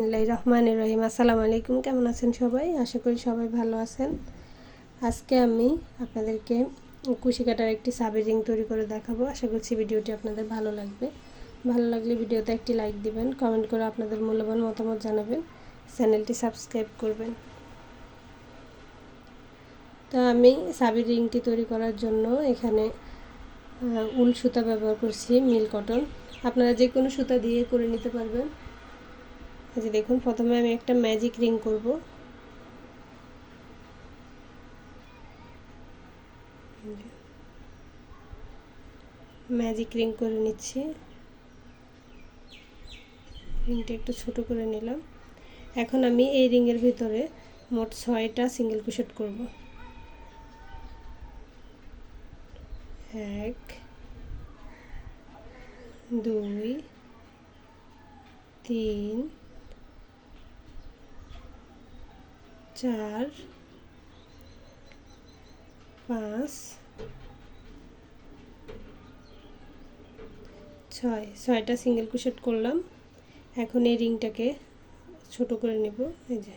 রহমানির রহিম। আসসালামু আলাইকুম। কেমন আছেন সবাই? আশা করি সবাই ভালো আছেন। আজকে আমি আপনাদেরকে কুশি কাটার একটি সাবি রিং তৈরি করে দেখাবো। আশা করছি ভিডিওটি আপনাদের ভালো লাগবে। ভালো লাগলে ভিডিওতে একটি লাইক দিবেন, কমেন্ট করে আপনাদের মূল্যবান মতামত জানাবেন, চ্যানেলটি সাবস্ক্রাইব করবেন। তো আমি সাবি রিংটি তৈরি করার জন্য এখানে উল সুতা ব্যবহার করছি, মিল কটন। আপনারা যে কোনো সুতা দিয়ে করে নিতে পারবেন। এই যে দেখুন, প্রথমে আমি একটা ম্যাজিক রিং করব। ম্যাজিক রিং করে নিচ্ছি। রিংটা একটু ছোট করে নিলাম। এখন আমি এই রিংয়ের ভিতরে মোট 6টা সিঙ্গেল ক্রোশেট করব। 1 2 3 4 5 6টা সিঙ্গেল ক্রোশেট করলাম। এখন এই রিংটাকে ছোট করে নেব। এই যে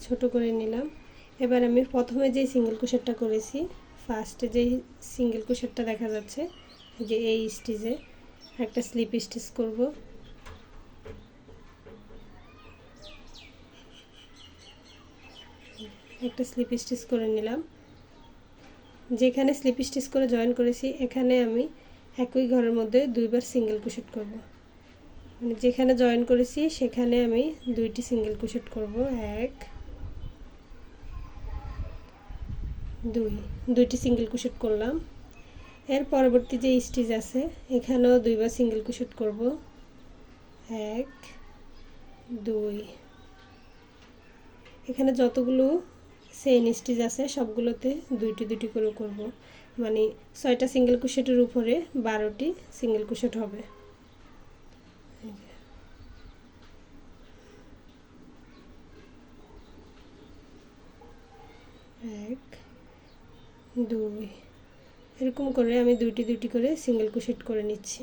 ছোট করে নিলাম। এবার আমি প্রথমে যে সিঙ্গেল ক্রোশেটটা করেছি, ফার্স্টে যে সিঙ্গেল ক্রোশেটটা দেখা যাচ্ছে, যে এই স্টিচে একটা স্লিপ স্টিচ করব। একটা স্লিপ স্টিচ করে নিলাম। যেখানে স্লিপ স্টিচ করে জয়েন করেছি এখানে আমি একই ঘরের মধ্যে দুইবার সিঙ্গেল ক্রোশেট করব। মানে যেখানে জয়েন করেছি সেখানে আমি দুইটি সিঙ্গেল ক্রোশেট করব। 1 2 দুইটি সিঙ্গেল ক্রোশেট করলাম। এর পরবর্তী যে স্টিচ আছে এখানেও দুইবার সিঙ্গেল ক্রোশেট করব। 1 2 এখানে যতগুলো চেইন স্টিচ আছে সবগুলোতে দুইটি দুইটি করে করব। মানে 6টা সিঙ্গেল ক্রোশেটের উপরে 12টি সিঙ্গেল ক্রোশেট হবে। 1 2 এরকম করে আমি দুইটি দুইটি করে সিঙ্গেল ক্রোশেট করে নিচ্ছি।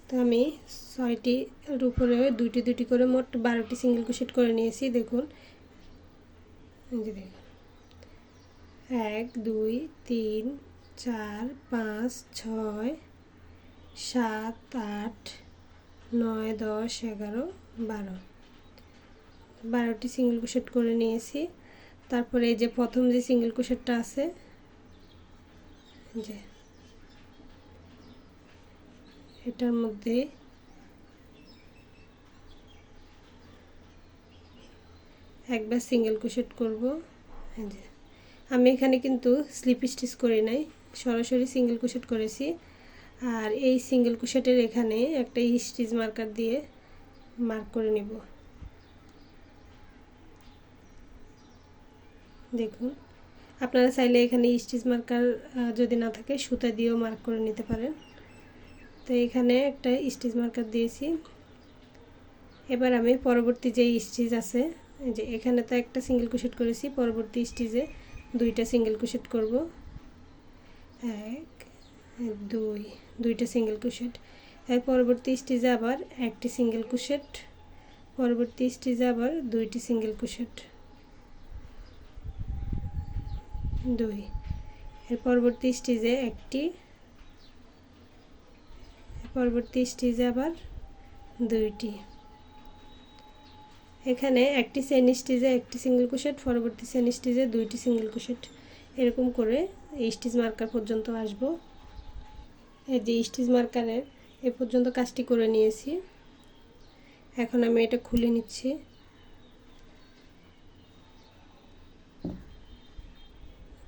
তো আমি 6টির উপরে দুইটি দুইটি করে মোট 12টি সিঙ্গেল ক্রোশেট করে নিয়েছি। দেখুন, এই যে দেখুন, 1 2 3 4 5 6 7 8 9 10 11 12টি সিঙ্গেল ক্রোশেট করে নিয়েছি। তারপরে এই যে প্রথম যে সিঙ্গেল ক্রোশেটটা আছে, যে এটার মধ্যে একবার সিঙ্গেল ক্রোশেট করব। এই যে আমি এখানে কিন্তু স্লিপ স্টিচ করি নাই, সরাসরি সিঙ্গেল ক্রোশেট করেছি। আর এই সিঙ্গেল ক্রোশেটের এখানে একটা স্টিচ মার্কার দিয়ে মার্ক করে নেব। দেখুন, আপনারা চাইলে এখানে স্টিচ মার্কার যদি না থাকে সুতা দিয়েও মার্ক করে নিতে পারেন। তো এখানে একটা স্টিচ মার্কার দিয়েছি। এবার আমি পরবর্তী যে স্টিচ আছে, যে এখানে তো একটা সিঙ্গেল ক্রোশেট করেছি, পরবর্তী স্টিচে দুইটা সিঙ্গেল ক্রোশেট করব। 1 2 দুইটা সিঙ্গেল ক্রোশেট। এর পরবর্তী স্টিচে আবার একটি সিঙ্গেল ক্রোশেট, পরবর্তী স্টিচে আবার দুইটি সিঙ্গেল ক্রোশেট, 2 এর পরবর্তী স্টিচে একটি, পরবর্তী স্টিচে আবার দুইটি। এখানে একটি চেইন স্টিচে একটি সিঙ্গেল ক্রোশেট, পরবর্তী চেইন স্টিচে দুইটি সিঙ্গেল ক্রোশেট, এরকম করে এই স্টিচ মার্কার পর্যন্ত আসব। এই যে স্টিচ মার্কারের এ পর্যন্ত কাজটি করে নিয়েছি। এখন আমি এটা খুলে নিচ্ছি।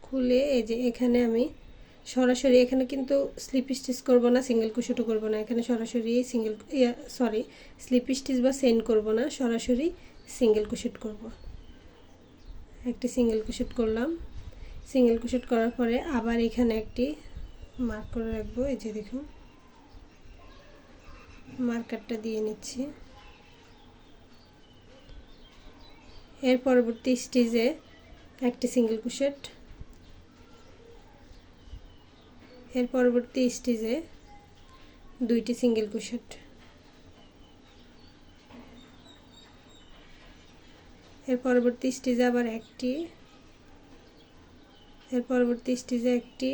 খুলে এই যে এখানে আমি সরাসরি, এখানে কিন্তু স্লিপ স্টিচ করব না, সিঙ্গেল ক্রোশেটও করব না, এখানে সরাসরি স্লিপ স্টিচ বা চেইন করব না, সরাসরি সিঙ্গেল ক্রোশেট করব। একটি সিঙ্গেল ক্রোশেট করলাম। সিঙ্গেল ক্রোশেট করার পরে আবার এখানে একটি মার্ক করে রাখবো। এই যে দেখুন, মার্কারটা দিয়ে নিচ্ছি। এর পরবর্তী স্টিচে একটি সিঙ্গেল ক্রোশেট, এর পরবর্তী স্টিচে 2টি সিঙ্গেল ক্রোশেট, এর পরবর্তী স্টিচে আবার একটি, এর পরবর্তী স্টিচে একটি,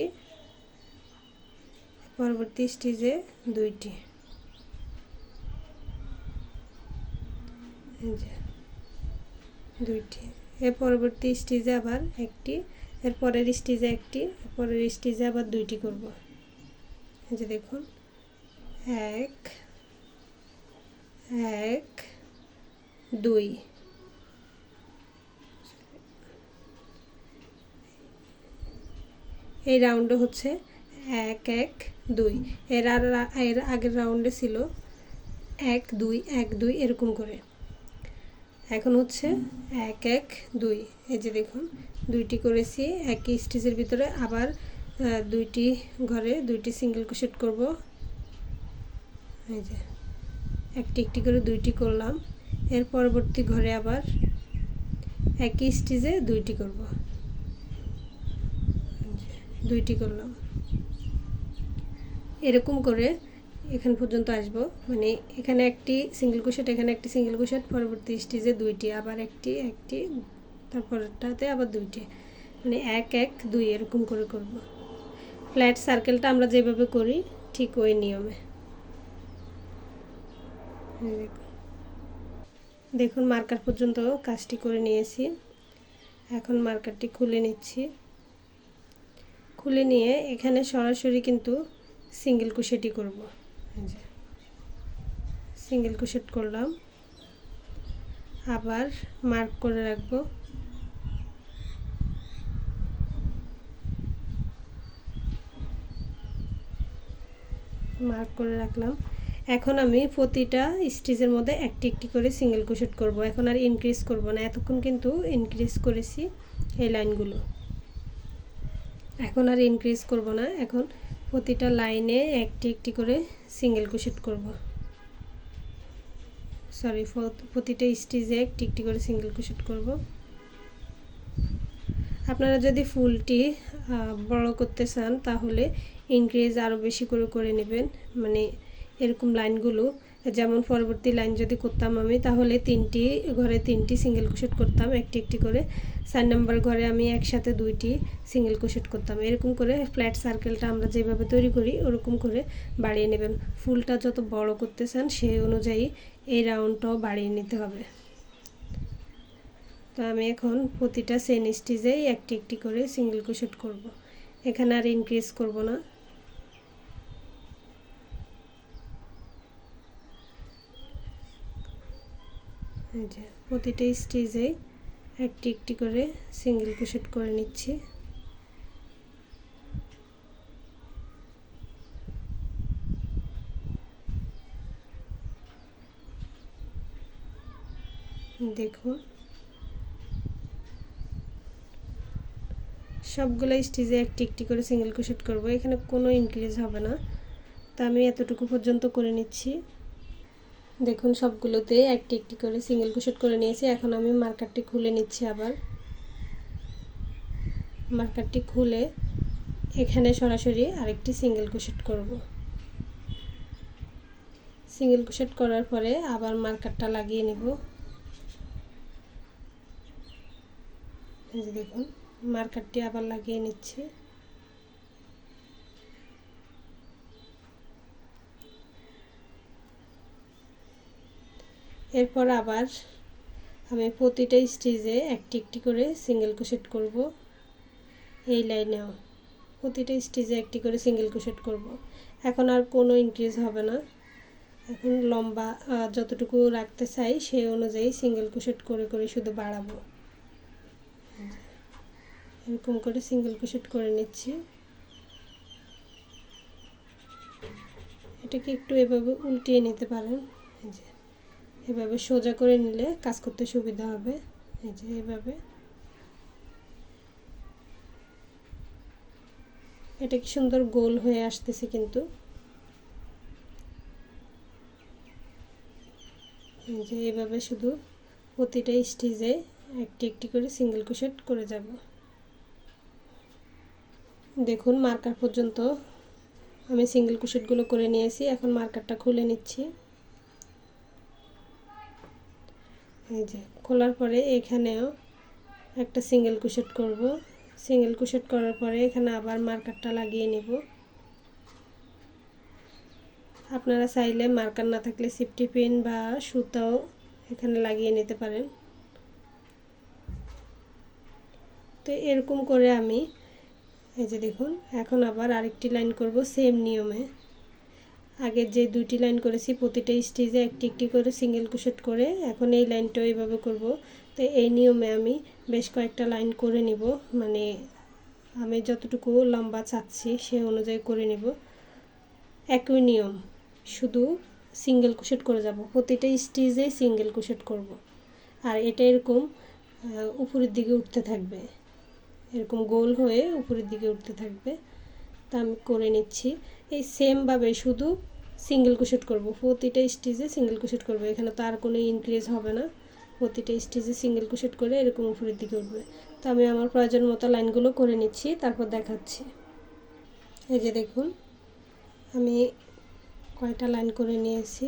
পরবর্তী স্টিচে 2টি, এই যে 2টি, এর পরবর্তী স্টিচে আবার একটি, এর পরের স্টিচে একটি, এর পরের স্টিচে আবার 2টি করব। এই যে দেখুন 1 1 2, এই রাউন্ডে হচ্ছে 1 1 2, এর আগের রাউন্ডে ছিল 1 2 1 2 এরকম করে। এখন হচ্ছে 1 1 2, এই যে দেখুন 2টি করেছি একই স্টিচের ভিতরে, আবার 2টি ঘরে 2টি সিঙ্গেল ক্রোশেট করব। এই যে একটি একটি করে 2টি করলাম, এর পরবর্তী ঘরে আবার একই স্টিচে 2টি করব, 2টি করলাম। এরকম করে এখান পর্যন্ত আসব, মানে এখানে একটি সিঙ্গেল ক্রোশেট, এখানে একটি সিঙ্গেল ক্রোশেট, পরবর্তী স্টিচে 2টি, আবার একটি, তারপরটাতে আবার 2টি, মানে 1 1 2 এরকম করে করব। ফ্ল্যাট সার্কেলটা আমরা যেভাবে করি ঠিক ওই নিয়মে। দেখুন মার্কার পর্যন্ত কাজটি করে নিয়েছি, এখন মার্কারটি খুলে নিচ্ছি। খুলে নিয়ে এখানে সরাসরি কিন্তু সিঙ্গেল ক্রোশেটই করব। সিঙ্গেল ক্রোশেট করলাম, আবার মার্ক করে রাখব। মার্ক করে রাখলাম। এখন আমি প্রতিটা স্টিচের মধ্যে একটি একটি করে সিঙ্গেল ক্রোশেট করব। এখন আর ইনক্রিজ করব না, এতক্ষণ কিন্তু ইনক্রিজ করেছি এই লাইনগুলো, এখন আর ইনক্রিজ করব না। এখন প্রতিটা লাইনে একটি একটি করে সিঙ্গেল ক্রোশেট করব, সরি প্রতিটা স্টিচে একটি একটি করে সিঙ্গেল ক্রোশেট করব। আপনারা যদি ফুলটি বড় করতে চান তাহলে ইনক্রিজ আরও বেশি করে করে নেবেন, মানে এরকম লাইনগুলো, যেমন পরবর্তী লাইন যদি করতাম আমি তাহলে 3টি ঘরে 3টি সিঙ্গেল ক্রোশেট করতাম একটি একটি করে, 4 নম্বর ঘরে আমি একসাথে 2টি সিঙ্গেল ক্রোশেট করতাম। এরকম করে ফ্ল্যাট সার্কেলটা আমরা যেভাবে তৈরি করি ওরকম করে বাড়িয়ে নেবেন। ফুলটা যত বড় করতে চান সেই অনুযায়ী এই রাউন্ডটাও বাড়িয়ে নিতে হবে। তো আমি এখন প্রতিটা চেন স্টিচেই একটি একটি করে সিঙ্গেল ক্রোশেট করব, এখানে আর ইনক্রিজ করব না। এই যে প্রতিটা স্টিচেই একটি একটি করে সিঙ্গেল ক্রোশেট করে নিচ্ছি। দেখুন সবগুলো স্টিচে একটি একটি করে সিঙ্গেল ক্রোশেট করব, এখানে কোনো ইনক্রিজ হবে না। তা আমি এতটুকু পর্যন্ত করে নিচ্ছি। দেখুন সবগুলোতে একটি একটি করে সিঙ্গেল ক্রোশেট করে নিয়েছি। এখন আমি মার্কারটি খুলে নিচ্ছি। আবার মার্কারটি খুলে এখানে সরাসরি আরেকটি সিঙ্গেল ক্রোশেট করব। সিঙ্গেল ক্রোশেট করার পরে আবার মার্কারটা লাগিয়ে নেব। এই যে দেখুন মার্কারটি আবার লাগিয়ে নিচ্ছি। এরপর আবার আমি প্রতিটা স্টিচে একটি একটি করে সিঙ্গেল ক্রোশেট করব। এই লাইনেও প্রতিটা স্টিচে একটি করে সিঙ্গেল ক্রোশেট করব। এখন আর কোনো ইনক্রিজ হবে না, এখন লম্বা যতটুকু রাখতে চাই সেই অনুযায়ী সিঙ্গেল ক্রোশেট করে করে শুধু বাড়াবো। এরকম করে সিঙ্গেল ক্রোশেট করে নিচ্ছি। এটাকে একটু এভাবে উল্টিয়ে নিতে পারেন, এই যে এভাবে সোজা করে নিলে কাজ করতে সুবিধা হবে। এই যে এভাবে, এটা কি সুন্দর গোল হয়ে আসতেছে কিন্তু। এই যে এভাবে শুধু প্রতিটা স্টিচে একটি একটি করে সিঙ্গেল ক্রোশেট করে যাব। দেখুন মার্কার পর্যন্ত আমি সিঙ্গেল ক্রোশেটগুলো করে নিয়েছি। এখন মার্কারটা খুলে নিচ্ছি। এই যে খোলার পরে এখানেও একটা সিঙ্গেল ক্রোশেট করব। সিঙ্গেল ক্রোশেট করার পরে এখানে আবার মার্কারটা লাগিয়ে নেব। আপনারা চাইলে মার্কার না থাকলে সেফটি পিন বা সুতাও এখানে লাগিয়ে নিতে পারেন। তো এরকম করে আমি এই যে দেখুন, এখন আবার আরেকটি লাইন করব সেম নিয়মে। আগে যে দুইটি লাইন করেছি প্রতিটা স্টিচে একটি একটি করে সিঙ্গেল ক্রোশেট করে এখন এই লাইনটাও এইভাবে করব। তো এই নিয়মে আমি বেশ কয়েকটা লাইন করে নিব, মানে আমি যতটুকু লম্বা চাচ্ছি সেই অনুযায়ী করে নিব। একই নিয়ম, শুধু সিঙ্গেল ক্রোশেট করে যাব, প্রতিটা স্টিচে সিঙ্গেল ক্রোশেট করব। আর এটা এরকম উপরের দিকে উঠতে থাকবে, এরকম গোল হয়ে উপরের দিকে উঠতে থাকবে। তা আমি করে নিচ্ছি। এই সেমভাবে শুধু সিঙ্গেল ক্রোশেট করব, প্রতিটা স্টিচে সিঙ্গেল ক্রোশেট করব। এখানে তো আর কোনো ইনক্রিজ হবে না, প্রতিটা স্টিচে সিঙ্গেল ক্রোশেট করে এরকম উপরের দিকে উঠবে। তো আমি আমার প্রয়োজন মতো লাইনগুলো করে নিচ্ছি, তারপর দেখাচ্ছি। এই যে দেখুন, আমি কয়টা লাইন করে নিয়েছি।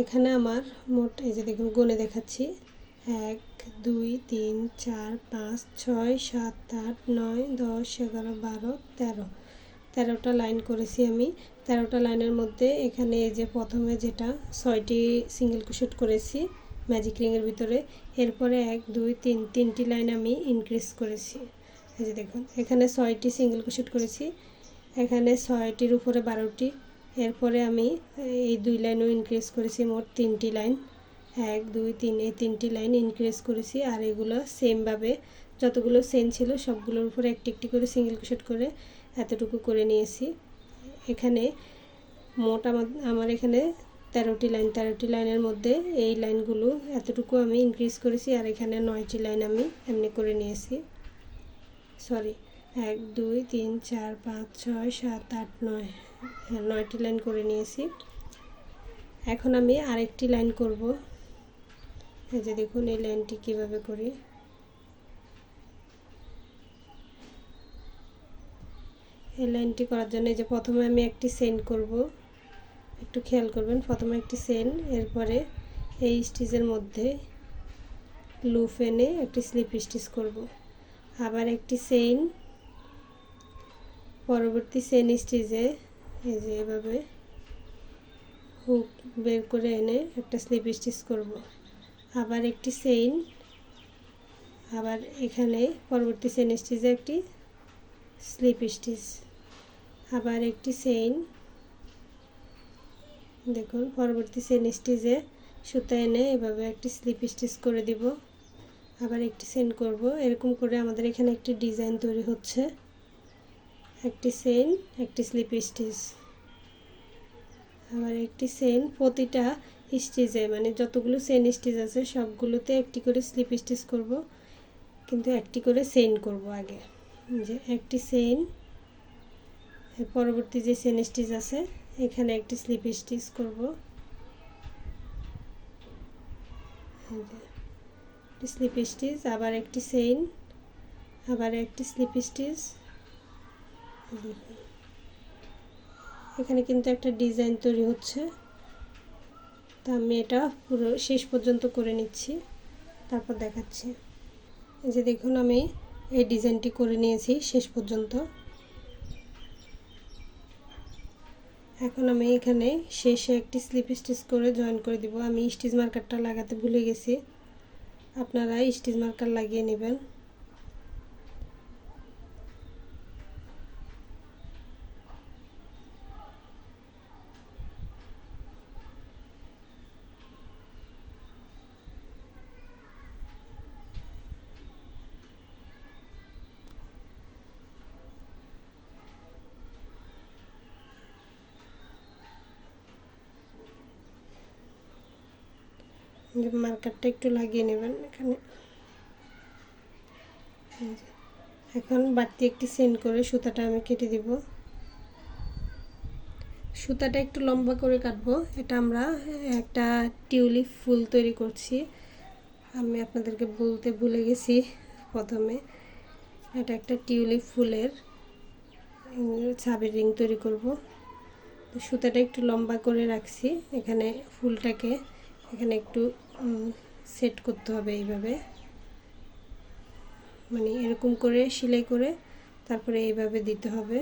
এখানে আমার মোট এই যে দেখুন গুণে দেখাচ্ছি 1 2 3 4 5 6 7 8 9 10 11 12 13 13টা লাইন করেছি আমি। 13টা লাইনের মধ্যে এখানে এই যে প্রথমে যেটা 6টি সিঙ্গেল ক্রোশেট করেছি ম্যাজিক রিংয়ের ভিতরে, এরপরে 1 2 3 তিনটি লাইন আমি ইনক্রিজ করেছি। এই যে দেখুন এখানে 6টি সিঙ্গেল ক্রোশেট করেছি, এখানে 6টির উপরে 12টি, এরপরে আমি এই দুই লাইনও ইনক্রিজ করেছি, মোট 3টি লাইন 1 2 3 এই 3টি লাইন ইনক্রিজ করেছি। আর এগুলো সেমভাবে যতগুলো চেন ছিল সবগুলোর উপরে একটি একটি করে সিঙ্গেল ক্রোশেট করে এতটুকু করে নিয়েছি। এখানে মোট আমার এখানে 13টি লাইন, 13টি লাইনের মধ্যে এই লাইনগুলো এতটুকু আমি ইনক্রিজ করেছি, আর এখানে 9টি লাইন আমি এমনি করে নিয়েছি। সরি 1 2 3 4 5 6 7 8 9, 9টি লাইন করে নিয়েছি। এখন আমি আরেকটি লাইন করব। এই যে দেখুন এই লাইনটি কিভাবে করি। এই লাইনটি করার জন্য এই যে প্রথমে আমি একটি চেইন করব, একটু খেয়াল করবেন। প্রথমে একটি চেইন, এরপরে এই স্টিচের মধ্যে লুপ এনে একটি স্লিপ স্টিচ করব, আবার একটি চেইন, পরবর্তী চেইন স্টিচে এই যে এভাবে হুক বের করে এনে একটা স্লিপ স্টিচ করব, আবার একটি চেইন, আবার এখানে পরবর্তী চেইন স্টিচে একটি স্লিপ স্টিচ, আবার একটি চেইন, দেখুন পরবর্তী চেইন স্টিচে সুতা এনে এভাবে একটি স্লিপ স্টিচ করে দিব, আবার একটি চেইন করব। এরকম করে আমাদের এখানে একটি ডিজাইন তৈরি হচ্ছে। একটি চেইন, একটি স্লিপ স্টিচ, আবার একটি চেইন, প্রতিটা স্টিচে মানে যতগুলো চেইন স্টিচ আছে সবগুলোতে একটি করে স্লিপ স্টিচ করব, কিন্তু একটি করে চেইন করব আগে। যে একটি চেইন, পরবর্তী যে চেইন স্টিচ আছে এখানে একটি স্লিপ স্টিচ করব, স্লিপ স্টিচ, আবার একটি চেইন, আবার একটি স্লিপ স্টিচ। এখানে কিন্তু একটা ডিজাইন তৈরি হচ্ছে। তা আমি এটা পুরো শেষ পর্যন্ত করে নিচ্ছি, তারপর দেখাচ্ছি। এই যে দেখুন আমি এই ডিজাইনটি করে নিয়েছি শেষ পর্যন্ত। এখন আমি এখানে শেষে একটি স্লিপ স্টিচ করে জয়েন করে দিব। আমি স্টিচ মার্কারটা লাগাতে ভুলে গেছি, আপনারা স্টিচ মার্কার লাগিয়ে নেবেন। মার্কারটা একটু লাগিয়ে নেবেন এখানে। এখন বাড়তি একটি চেইন করে সুতাটা আমি কেটে দিব। সুতাটা একটু লম্বা করে কাটবো, এটা আমরা একটা টিউলিপ ফুল তৈরি করছি। আমি আপনাদেরকে বলতে ভুলে গেছি প্রথমে, এটা একটা টিউলিপ ফুলের ছাবির রিং তৈরি করব। তো সুতাটা একটু লম্বা করে রাখছি, এখানে ফুলটাকে এখানে একটু সেট করতে হবে এইভাবে, মানে এরকম করে সেলাই করে তারপরে এইভাবে দিতে হবে।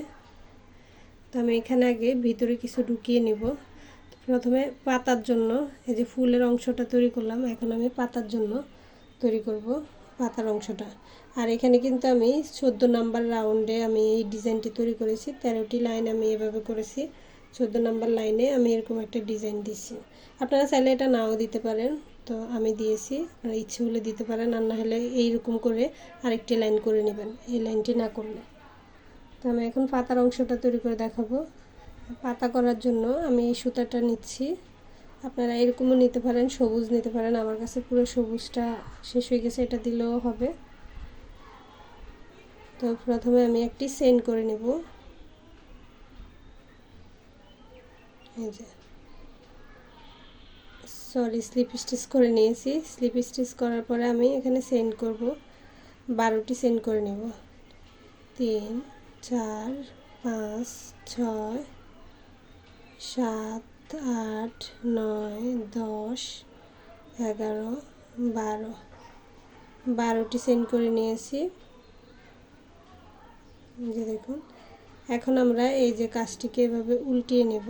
তো আমি এখানে আগে ভিতরে কিছু ঢুকিয়ে নিব। প্রথমে পাতার জন্য এই যে ফুলের অংশটা তৈরি করলাম, এখন আমি পাতার জন্য তৈরি করব পাতার অংশটা। আর এখানে কিন্তু আমি 14 নাম্বার রাউন্ডে আমি এই ডিজাইনটি তৈরি করেছি। 13টি লাইন আমি এভাবে করেছি, 14 নাম্বার লাইনে আমি এরকম একটা ডিজাইন দিচ্ছি। আপনারা চাইলে এটা নাও দিতে পারেন, তো আমি দিয়েছি, আপনারা ইচ্ছে হলে দিতে পারেন, আর না হলে এইরকম করে আরেকটি লাইন করে নেবেন এই লাইনটি না করলে। তো আমি এখন পাতার অংশটা তৈরি করে দেখাবো। পাতা করার জন্য আমি এই সুতাটা নিচ্ছি, আপনারা এরকমও নিতে পারেন, সবুজ নিতে পারেন। আমার কাছে পুরো সবুজটা শেষ হয়ে গেছে, এটা দিলেও হবে। তো প্রথমে আমি একটি চেইন করে নেব, এই যে স্লিপ স্টিচ করে নিয়েছি। স্লিপ স্টিচ করার পরে আমি এখানে চেইন করব, 12টি চেইন করে নেব। 3 4 5 6 7 8 9 10 11 12, 12টি চেইন করে নিয়েছি, যে দেখুন। এখন আমরা এই যে কাজটিকে এভাবে উল্টিয়ে নেব,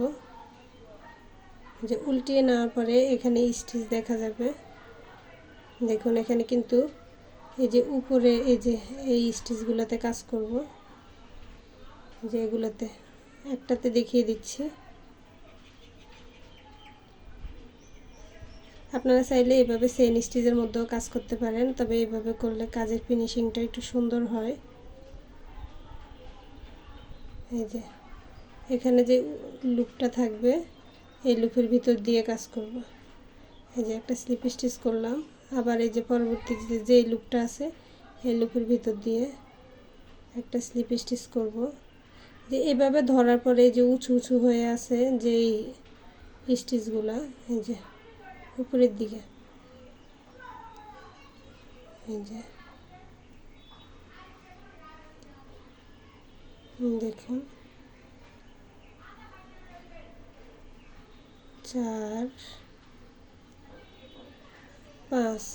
যে উল্টিয়ে নেওয়ার পরে এখানে স্টিচ দেখা যাবে। দেখুন এখানে কিন্তু এই যে উপরে এই যে এই স্টিচগুলোতে কাজ করব, যে এগুলোতে একটাতে দেখিয়ে দিচ্ছি। আপনারা চাইলে এইভাবে চেইন স্টিচের মধ্যেও কাজ করতে পারেন, তবে এইভাবে করলে কাজের ফিনিশিংটা একটু সুন্দর হয়। এই যে এখানে যে লুপটা থাকবে এই লুপের ভিতর দিয়ে কাজ করব। এই যে একটা স্লিপ স্টিচ করলাম, আবার এই যে পরবর্তী যে লুপটা আছে এই লুপের ভিতর দিয়ে একটা স্লিপ স্টিচ করব। যে এভাবে ধরার পরে যে উঁচু উঁচু হয়ে আছে যে স্টিচগুলা, এই যে উপরের দিকে, এই যে দেখুন 4 5,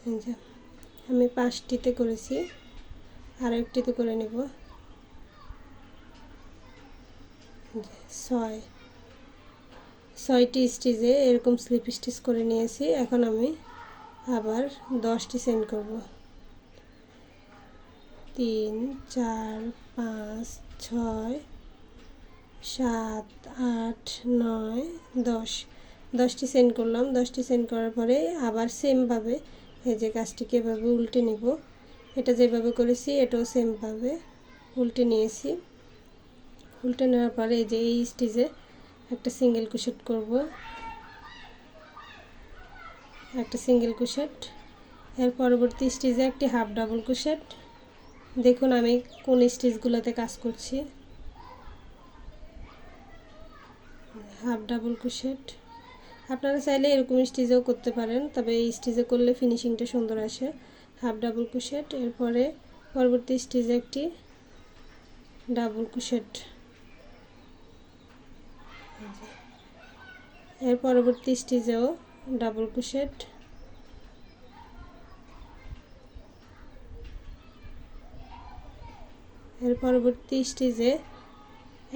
এই যে আমি 5টিতে করেছি, আর একটিতে করে নেব 6টি স্টিচে এরকম স্লিপ স্টিচ করে নিয়েছি। এখন আমি আবার 10টি চেইন করব, 3 4 5 6 7 8 9 10, 10টি চেইন করলাম। 10টি চেইন করার পরে আবার সেমভাবে এই যে কাজটিকে এভাবে উল্টে নেব। এটা যেভাবে করেছি এটাও সেমভাবে উল্টে নিয়েছি। উল্টে নেওয়ার পরে এই যে এই স্টিচে একটা সিঙ্গেল ক্রোশেট করব, একটা সিঙ্গেল ক্রোশেট। এর পরবর্তী স্টিচে একটি হাফ ডাবল ক্রোশেট। দেখুন আমি কোন স্টিচগুলোতে কাজ করছি, হাফ ডাবল ক্রোশেট। আপনারা চাইলে এরকম স্টিচেও করতে পারেন, তবে এই স্টিচে করলে ফিনিশিংটা সুন্দর আসে। হাফ ডাবল ক্রোশেট, এরপরে পরবর্তী স্টিচে একটি ডাবল ক্রোশেট, এর পরবর্তী স্টিচেও ডাবল ক্রোশেট, এর পরবর্তী স্টিচে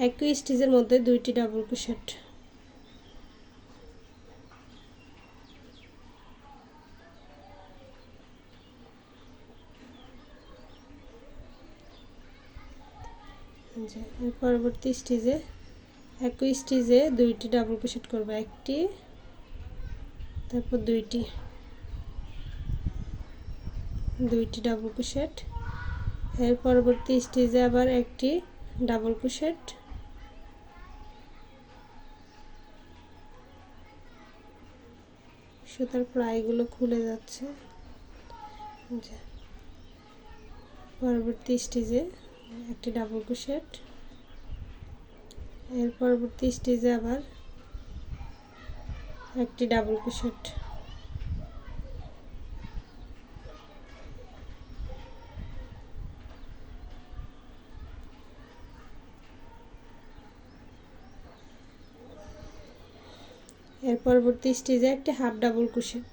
একই স্টিচের মধ্যে 2টি ডাবল ক্রোশেট। এর পরবর্তী স্টিচে একই স্টিচে 2টি ডাবল ক্রোশেট করব, একটি তারপর 2টি ডাবল ক্রোশেট। এর পরবর্তী স্টিচে আবার একটি ডাবল ক্রোশেট, সুতার প্লাইগুলো খুলে যাচ্ছে। পরবর্তী স্টিচে একটি ডাবল ক্রোশেট, এর পরবর্তী স্টিচে আবার একটি ডাবল ক্রোশেট। এর পরবর্তী স্টিচে একটি হাফ ডাবল ক্রোশেট,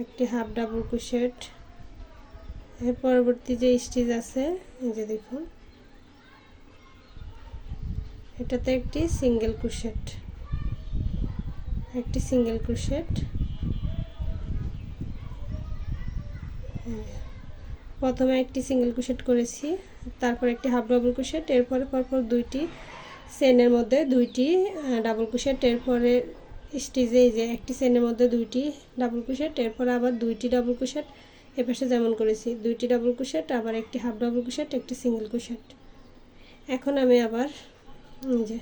একটি হাফ ডাবল ক্রোশেট। এর পরবর্তী যে স্টিচ আছে এই যে দেখুন, এটাতে একটি সিঙ্গেল ক্রোশেট, একটি সিঙ্গেল ক্রোশেট। প্রথমে একটি সিঙ্গেল ক্রোশেট করেছি, তারপর একটি হাফ ডাবল ক্রোশেট, এরপরে পরপর দুইটি চেনের মধ্যে দুইটি ডাবল ক্রোশেট, এরপরে স্টিচে এই যে একটি চেনের মধ্যে দুইটি ডাবল ক্রোশেট, এরপর আবার দুইটি ডাবল ক্রোশেট, এপাশে যেমন করেছি দুইটি ডাবল ক্রোশেট, আবার একটি হাফ ডাবল ক্রোশেট, একটি সিঙ্গেল ক্রোশেট। এখন আমি আবার এই যে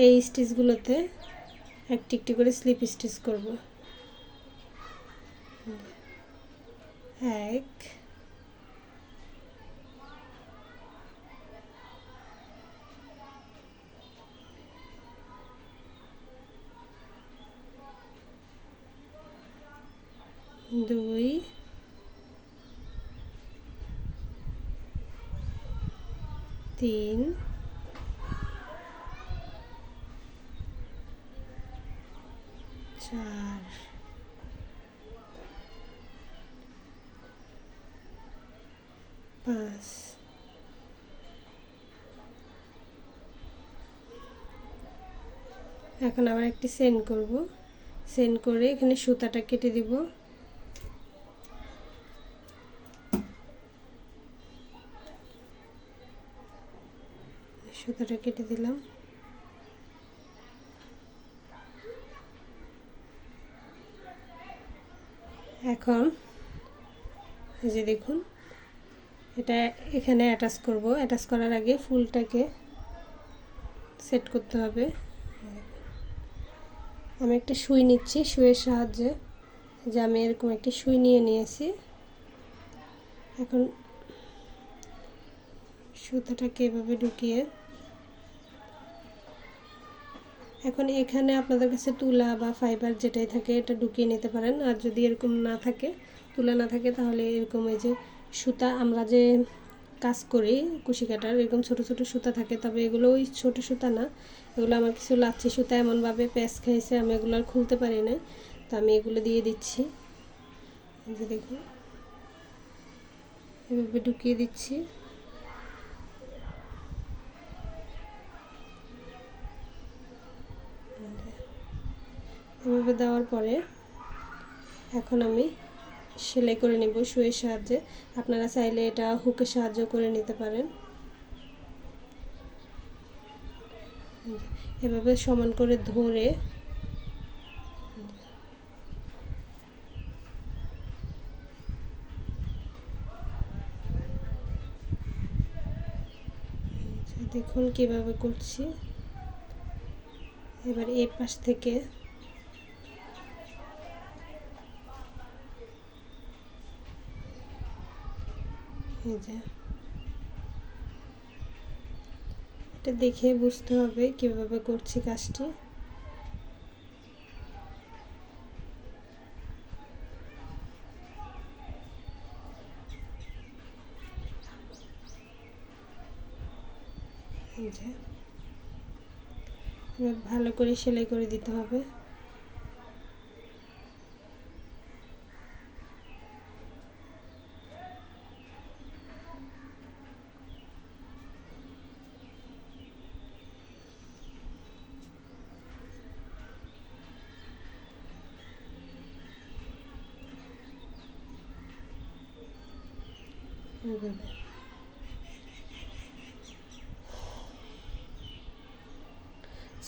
এই স্টিচগুলোতে একটি একটি করে স্লিপ স্টিচ করব। এক, দুই, তিন, চার, পাঁচ, এখন আবার একটি চেইন করব। চেইন করে এখানে সুতাটা কেটে দিব। সুতাটা কেটে দিলাম। এখন এই যে দেখুন, এটা এখানে অ্যাটাচ করব। অ্যাটাচ করার আগে ফুলটাকে সেট করতে হবে। আমি একটা সুই নিচ্ছি, সুইয়ের সাহায্যে যে আমি এরকম একটি সুই নিয়েছি। এখন সুতাটাকে এভাবে ঢুকিয়ে, এখন এখানে আপনাদের কাছে তুলা বা ফাইবার যেটাই থাকে এটা ঢুকিয়ে নিতে পারেন। আর যদি এরকম না থাকে, তুলা না থাকে, তাহলে এরকম এই যে সুতা আমরা যে কাজ করি কুশি কাটার, এরকম ছোট ছোট সুতা থাকে, তবে এগুলো ওই ছোট সুতা না, এগুলো আমার কিছু লাচ্ছি সুতা এমনভাবে প্যাঁচ খাইছে আমি এগুলো আর খুলতে পারি না, তো আমি এগুলো দিয়ে দিচ্ছি। এই যে দেখুন, এভাবে ঢুকিয়ে দিচ্ছি। এভাবে দেওয়ার পরে এখন আমি সেলাই করে নেব সুইয়ের সাহায্যে। আপনারা চাইলে এটা হুকের সাহায্য করে নিতে পারেন। এভাবে সমান করে ধরে দেখুন কিভাবে করছি। এবার এই পাশ থেকে এই যে এটা দেখে বুঝতে হবে কিভাবে করছি কাজটি। এই যে ভালো করে সেলাই করে দিতে হবে।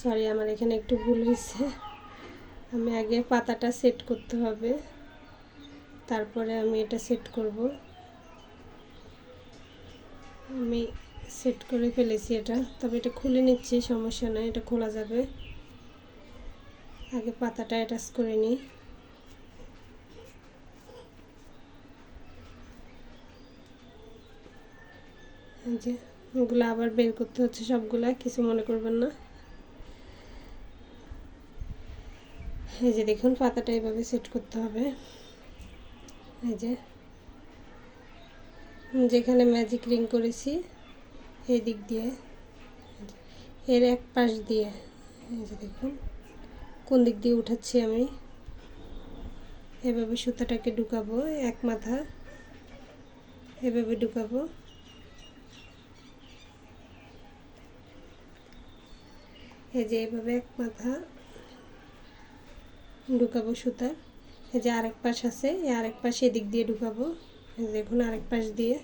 সরি, আমার এখানে একটু ভুল হয়েছে। আমি আগে পাতাটা সেট করতে হবে, তারপরে আমি এটা সেট করব। আমি সেট করে ফেলেছি এটা, তবে এটা খুলে নিচ্ছি, সমস্যা নাই, এটা খোলা যাবে। আগে পাতাটা অ্যাটাচ করে নিই। এই যে ওগুলো আবার বের করতে হচ্ছে সবগুলা, কিছু মনে করবেন না। এই যে দেখুন পাতাটা এভাবে সেট করতে হবে। এই যে যেখানে ম্যাজিক রিং করেছি এই দিক দিয়ে এর এক পাশ দিয়ে এই যে দেখুন কোন দিক দিয়ে উঠাচ্ছি আমি। এভাবে সুতাটাকে ঢুকাবো, এক মাথা এভাবে ঢুকাবো, এই যে এভাবে এক মাথা ঢুকাবো সুতা। এই যে আরেক পাশ আছে, এই আরেক পাশ এদিক দিয়ে ঢুকাবো, দেখুন আরেক পাশ দিয়ে।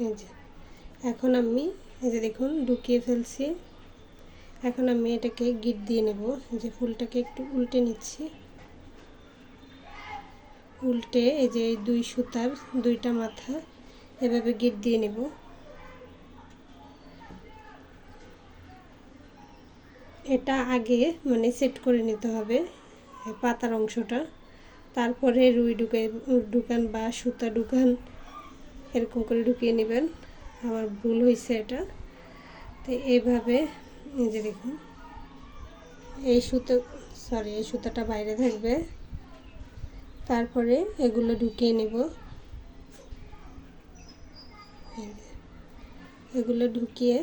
এই যে এখন আমি এই যে দেখুন ঢুকিয়ে ফেলছি। এখন আমি এটাকে গিট দিয়ে নেব। যে ফুলটাকে একটু উল্টে নিচ্ছি, উল্টে এই যে এই দুই সুতার দুইটা মাথা এভাবে গিট দিয়ে নেব। এটা আগে মানে সেট করে নিতে হবে পাতার অংশটা, তারপরে রুই ঢুকান বা সুতা ঢুকান, এরকম করে ঢুকিয়ে নেবেন। আমার ভুল হয়েছে এটা। তো এইভাবে এই যে দেখুন এই সুতাটা বাইরে থাকবে, তারপরে এগুলো ঢুকিয়ে নেব। এগুলো ঢুকিয়ে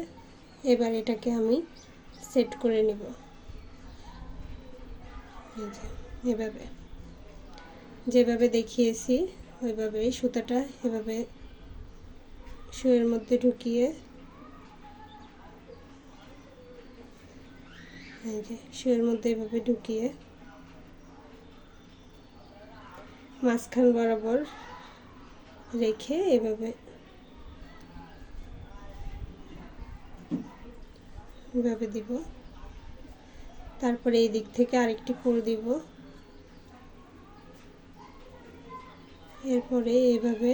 এবার এটাকে আমি সেট করে নেব। এই যে এভাবে যেভাবে দেখিয়েছি ওইভাবে সুতাটা এভাবে সুইয়ের মধ্যে ঢুকিয়ে এই যে সুইয়ের মধ্যে এভাবে ঢুকিয়ে মাঝখান বরাবর রেখে এভাবে দিব। তারপরে এই দিক থেকে আরেকটি করে দিব। এরপরে এইভাবে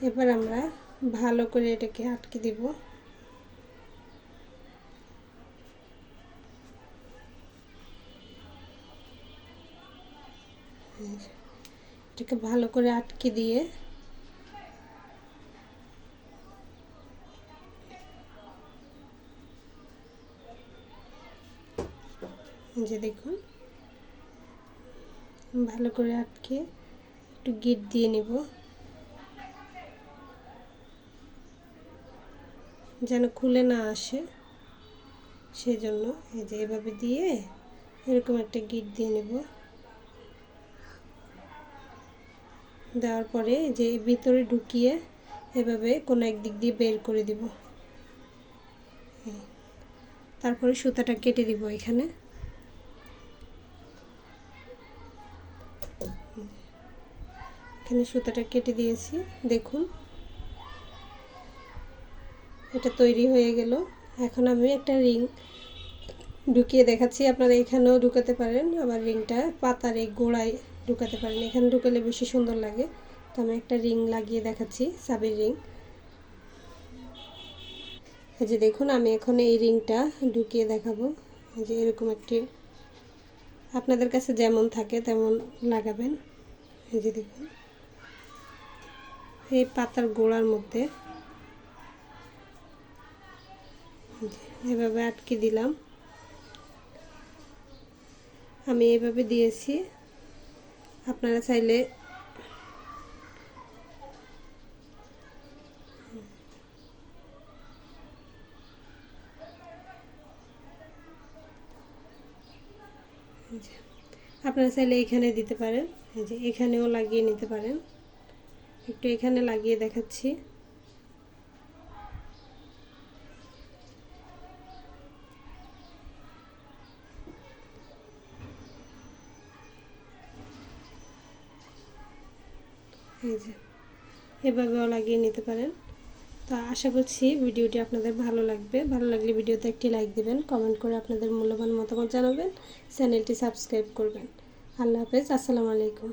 এবার আমরা ভালো করে এটাকে আটকে দিব। এটাকে ভালো করে আটকে দিয়ে যে দেখুন ভালো করে আটকে একটু গিট দিয়ে নেব যেন খুলে না আসে, সেজন্য এই যে এভাবে দিয়ে এরকম একটা গিট দিয়ে নেব। দেওয়ার পরে যে ভিতরে ঢুকিয়ে এভাবে কোনো একদিক দিয়ে বের করে দিব। তারপরে সুতাটা কেটে দিব। এখানে সুতাটা কেটে দিয়েছি। দেখুন এটা তৈরি হয়ে গেল। এখন আমি একটা রিং ঢুকিয়ে দেখাচ্ছি। আপনারা এখানেও ঢুকাতে পারেন, আবার রিংটা পাতার এই গোড়ায় ঢুকাতে পারেন। এখানে ঢুকালে বেশি সুন্দর লাগে। তো আমি একটা রিং লাগিয়ে দেখাচ্ছি, সাবির রিং। এই যে দেখুন আমি এখন এই রিংটা ঢুকিয়ে দেখাবো। এই যে এরকম একটি আপনাদের কাছে যেমন থাকে তেমন লাগাবেন। এই যে দেখুন এই পাতার গোড়ার মধ্যে এভাবে আটকে দিলাম। আমি এভাবে দিয়েছি, আপনারা চাইলে এখানে দিতে পারেন। এই যে এখানেও লাগিয়ে নিতে পারেন। একটু এখানে লাগিয়ে দেখাচ্ছি। এই যে এভাবেও লাগিয়ে নিতে পারেন। তো আশা করছি ভিডিওটি আপনাদের ভালো লাগবে। ভালো লাগলে ভিডিওতে একটি লাইক দিবেন, কমেন্ট করে আপনাদের মূল্যবান মতামত জানাবেন, চ্যানেলটি সাবস্ক্রাইব করবেন। আল্লাহ হাফেজ, আসসালামু আলাইকুম।